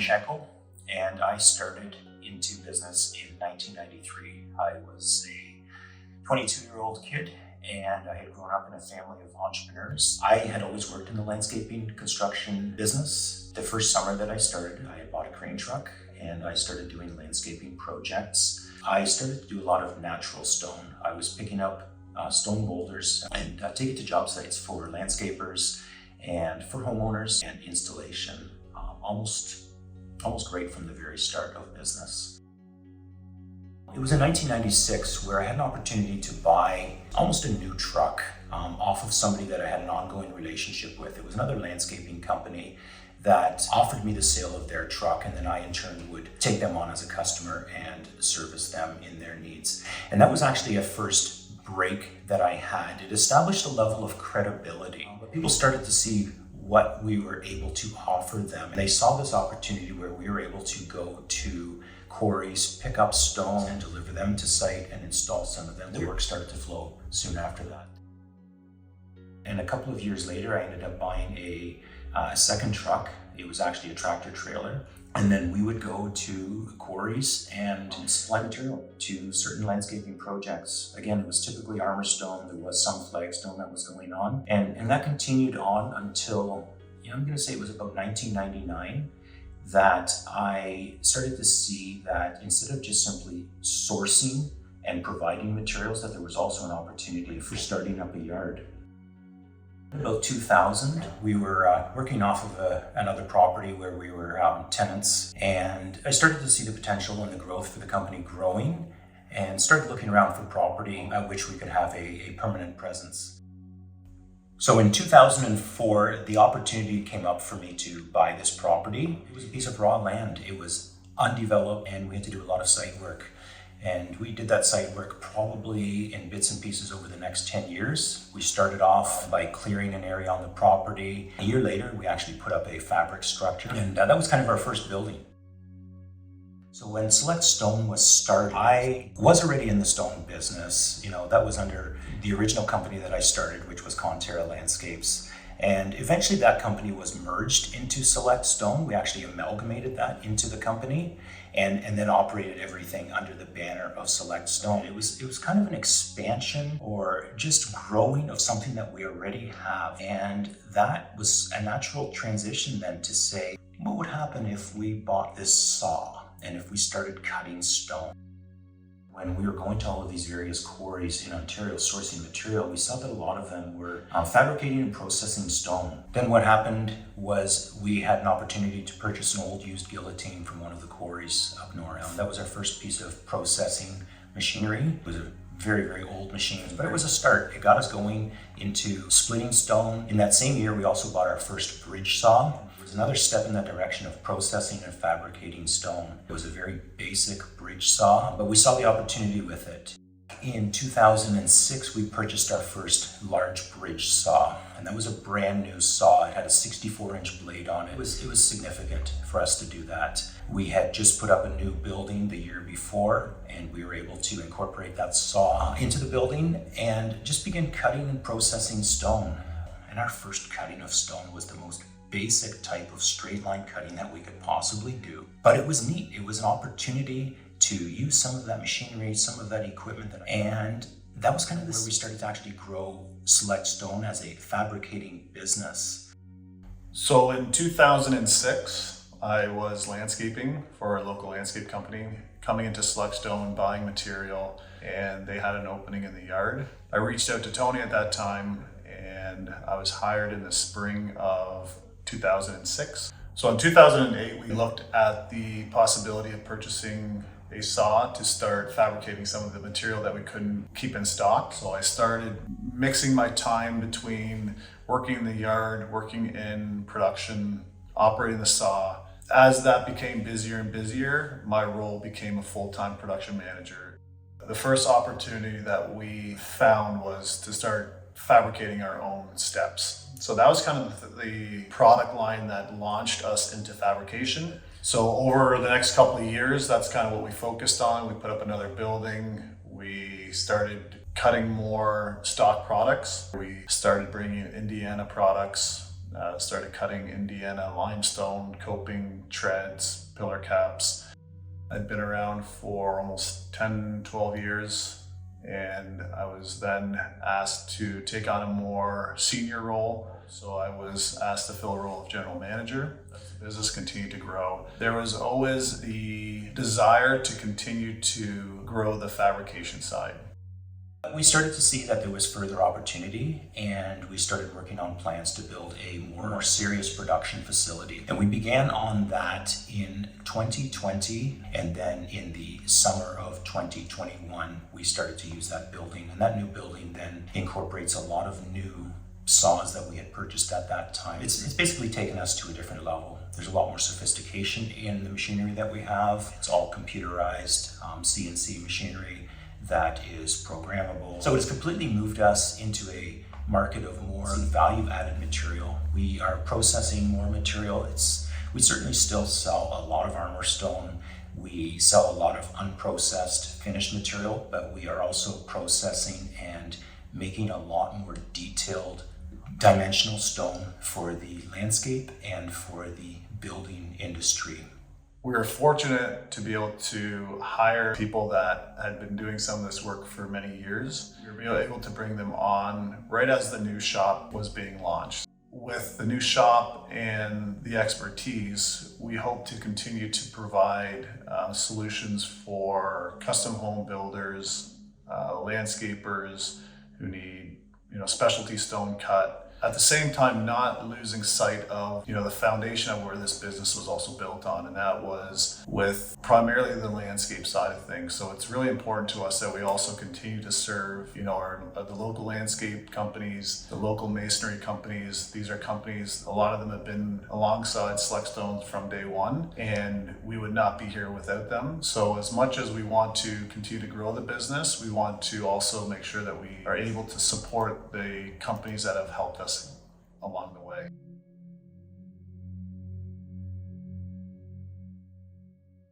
Schenkel, and I started into business in 1993. I was a 22-year-old kid, and I had grown up in a family of entrepreneurs. I had always worked in the landscaping construction business. The first summer that I started, I had bought a crane truck, and I started doing landscaping projects. I started to do a lot of natural stone. I was picking up stone boulders and take it to job sites for landscapers and for homeowners and installation. Almost great from the very start of business. It was in 1996 where I had an opportunity to buy almost a new truck off of somebody that I had an ongoing relationship with. It was another landscaping company that offered me the sale of their truck, and then I in turn would take them on as a customer and service them in their needs. And that was actually a first break that I had. It established a level of credibility. But people started to see what we were able to offer them. They saw this opportunity where we were able to go to quarries, pick up stone and deliver them to site and install some of them. The work started to flow soon after that. And a couple of years later, I ended up buying a second truck. It was actually a tractor trailer. And then we would go to quarries and supply material to certain landscaping projects. Again, it was typically armor stone. There was some flagstone that was going on. And that continued on until, I'm going to say it was about 1999, that I started to see that instead of just simply sourcing and providing materials, that there was also an opportunity for starting up a yard. About 2000, we were working off of another property where we were tenants, and I started to see the potential and the growth for the company growing and started looking around for property at which we could have a permanent presence. So in 2004, the opportunity came up for me to buy this property. It was a piece of raw land. It was undeveloped, and we had to do a lot of site work. And we did that site work probably in bits and pieces over the next 10 years. We started off by clearing an area on the property. A year later, we actually put up a fabric structure, and that was kind of our first building. So when Select Stone was started, I was already in the stone business. That was under the original company that I started, which was Conterra Landscapes. And eventually that company was merged into Select Stone. We actually amalgamated that into the company and then operated everything under the banner of Select Stone. It was kind of an expansion or just growing of something that we already have. And that was a natural transition then to say, what would happen if we bought this saw and if we started cutting stone? When we were going to all of these various quarries in Ontario sourcing material, we saw that a lot of them were fabricating and processing stone. Then what happened was we had an opportunity to purchase an old used guillotine from one of the quarries up north. That was our first piece of processing machinery. It was a very, very old machine, but it was a start. It got us going into splitting stone. In that same year, we also bought our first bridge saw. It was another step in that direction of processing and fabricating stone. It was a very basic bridge saw, but we saw the opportunity with it. In 2006, we purchased our first large bridge saw, and that was a brand new saw. It had a 64-inch blade on it. It was significant for us to do that. We had just put up a new building the year before, and we were able to incorporate that saw into the building and just begin cutting and processing stone. And our first cutting of stone was the most basic type of straight line cutting that we could possibly do. But it was neat. It was an opportunity to use some of that machinery, some of that equipment, and that was kind of where we started to actually grow Select Stone as a fabricating business. So in 2006, I was landscaping for a local landscape company, coming into Select Stone, buying material, and they had an opening in the yard. I reached out to Tony at that time, and I was hired in the spring of 2006. So in 2008, we looked at the possibility of purchasing a saw to start fabricating some of the material that we couldn't keep in stock. So I started mixing my time between working in the yard, working in production, operating the saw. As that became busier and busier, my role became a full-time production manager. The first opportunity that we found was to start fabricating our own steps. So that was kind of the product line that launched us into fabrication. So over the next couple of years, that's kind of what we focused on. We put up another building. We started cutting more stock products. We started bringing in Indiana products. Started cutting Indiana limestone, coping, treads, pillar caps. I'd been around for almost 10, 12 years, and I was then asked to take on a more senior role. So I was asked to fill a role of general manager. As the business continued to grow, there was always the desire to continue to grow the fabrication side. We started to see that there was further opportunity, and we started working on plans to build a more serious production facility. And we began on that in 2020, and then in the summer of 2021, we started to use that building. And that new building then incorporates a lot of new saws that we had purchased at that time. It's basically taken us to a different level. There's a lot more sophistication in the machinery that we have. It's all computerized CNC machinery that is programmable. So it's completely moved us into a market of more value-added material. We are processing more material. We certainly still sell a lot of armor stone. We sell a lot of unprocessed finished material, but we are also processing and making a lot more detailed dimensional stone for the landscape and for the building industry. We were fortunate to be able to hire people that had been doing some of this work for many years. We were able to bring them on right as the new shop was being launched. With the new shop and the expertise, we hope to continue to provide solutions for custom home builders, landscapers who need specialty stone cut. At the same time, not losing sight of the foundation of where this business was also built on, and that was with primarily the landscape side of things. So it's really important to us that we also continue to serve the local landscape companies, the local masonry companies. These are companies, a lot of them have been alongside Sluxstones from day one, and we would not be here without them. So as much as we want to continue to grow the business, we want to also make sure that we are able to support the companies that have helped us along the way.